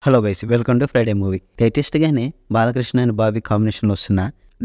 Hello guys, welcome to Friday movie. లేటెస్ట్గానే Balakrishna and Bobby కాంబినేషన్లో వస్తున్న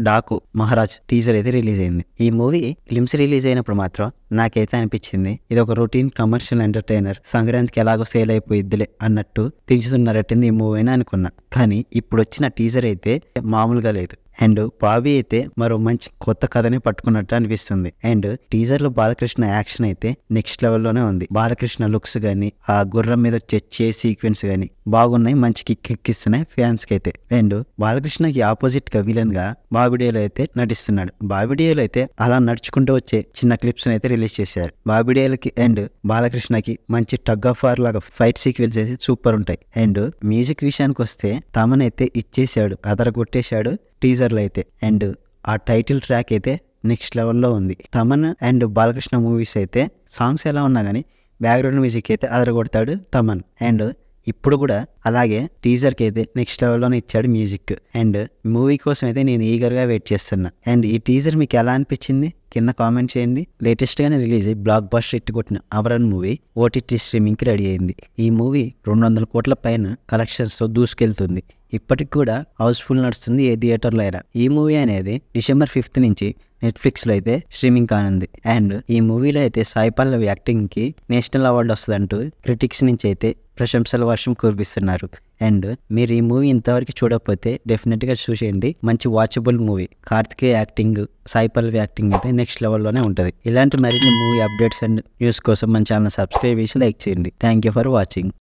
డాకు మహారాజ్ టీజర్ అయితే రిలీజ్ అయింది. ఈ మూవీ ఫిల్మ్స్ రిలీజ్ అయినప్పుడు మాత్రం నాకైతే అనిపించింది ఇది ఒక రొటీన్ కమర్షియల్ ఎంటర్టైనర్, సంక్రాంతికి ఎలాగో సేల్ అయిపోయిద్దిలే అన్నట్టు తీర్చుతున్నారట్టింది ఈ మూవీ అని అనుకున్నా. కానీ ఇప్పుడు వచ్చిన టీజర్ అయితే మామూలుగా లేదు. అండ్ బాబీ అయితే మరో మంచి కొత్త కథని పట్టుకున్నట్టు అనిపిస్తుంది. అండ్ టీజర్ లో బాలకృష్ణ యాక్షన్ అయితే నెక్స్ట్ లెవెల్లోనే ఉంది. బాలకృష్ణ లుక్స్ గానీ, ఆ గుర్రం మీద చే సీక్వెన్స్ గానీ బాగున్నాయి, మంచి కిక్ ఎక్కిస్తున్నాయి ఫ్యాన్స్ కి అయితే. అండ్ బాలకృష్ణకి ఆపోజిట్ గా విలన్ గా బాబిడియోలో అయితే నటిస్తున్నాడు. బాబిడియోలో అయితే అలా నడుచుకుంటూ వచ్చే చిన్న క్లిప్స్ అయితే రిలీజ్ చేశారు. బాబిడియోలకి అండ్ బాలకృష్ణకి మంచి టగ్ ఆఫ్ వార్ లాగా ఫైట్ సీక్వెన్స్ అయితే సూపర్ ఉంటాయి. అండ్ మ్యూజిక్ విషయానికి వస్తే తమన్ అయితే ఇచ్చేసాడు, అదరగొట్టేశాడు టీజర్లో అయితే. అండ్ ఆ టైటిల్ ట్రాక్ అయితే నెక్స్ట్ లెవెల్లో ఉంది. తమన్ అండ్ బాలకృష్ణ మూవీస్ అయితే సాంగ్స్ ఎలా ఉన్నా కానీ బ్యాక్గ్రౌండ్ మ్యూజిక్ అయితే అదరగొడతాడు తమన్. అండ్ ఇప్పుడు కూడా అలాగే టీజర్కి అయితే నెక్స్ట్ లెవెల్లోనే ఇచ్చాడు మ్యూజిక్. అండ్ మూవీ కోసం అయితే నేను ఈగర్గా వెయిట్ చేస్తున్నా. అండ్ ఈ టీజర్ మీకు ఎలా అనిపించింది కింద కామెంట్ చేయండి. లేటెస్ట్గానే రిలీజ్ అయ్యి బ్లాక్ బస్టర్ హిట్ కొట్టిన అమరన్ మూవీ ఓటీటీ స్ట్రీమింగ్కి రెడీ అయింది. ఈ మూవీ 200 కోట్ల పైన కలెక్షన్స్తో దూసుకెళ్తుంది. ఇప్పటికి కూడా హౌస్ఫుల్ నడుస్తుంది ఏ థియేటర్లో అయినా. ఈ మూవీ అనేది December 5th నుంచి నెట్ఫ్లిక్స్లో అయితే స్ట్రీమింగ్ కానుంది. అండ్ ఈ మూవీలో అయితే Sai Pallavi యాక్టింగ్కి national award వస్తుందంటూ critics నుంచి అయితే ప్రశంసల వర్షం కురిపిస్తున్నారు. అండ్ మీరు ఈ మూవీ ఇంతవరకు చూడకపోతే డెఫినెట్గా చూసేయండి. మంచి watchable movie. Karthikeya acting, Sai Pallavi acting అయితే నెక్స్ట్ లెవెల్లోనే ఉంటుంది. ఇలాంటి మరిన్ని మూవీ అప్డేట్స్ అండ్ న్యూస్ కోసం మన ఛానల్ సబ్స్క్రైబ్ చేసి లైక్ చేయండి. Thank you for watching.